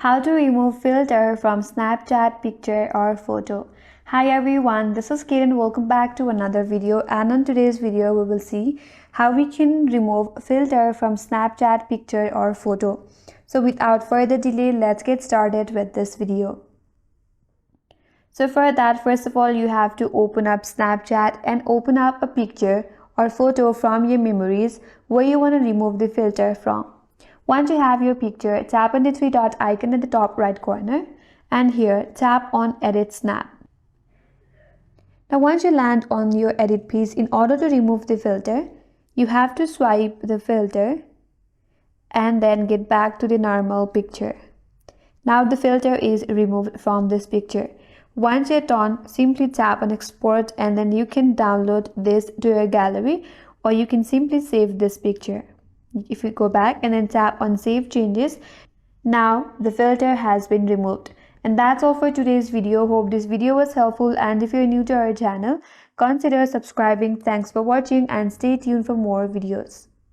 How to remove filter from Snapchat picture or photo. Hi everyone, this is Kate and welcome back to another video, and on today's video we will see how we can remove filter from Snapchat picture or photo. So without further delay, let's get started with this video. So for that, first of all, you have to open up Snapchat and open up a picture or photo from your memories where you want to remove the filter from. Once you have your picture, tap on the three dot icon at the top right corner and here tap on Edit Snap. Now once you land on your edit piece, in order to remove the filter, you have to swipe the filter and then get back to the normal picture. Now the filter is removed from this picture. Once you're done, simply tap on Export and then you can download this to your gallery, or you can simply save this picture. If you go back and then tap on Save Changes, now the filter has been removed. And that's all for today's video. Hope this video was helpful, and if you're new to our channel, consider subscribing. Thanks for watching and stay tuned for more videos.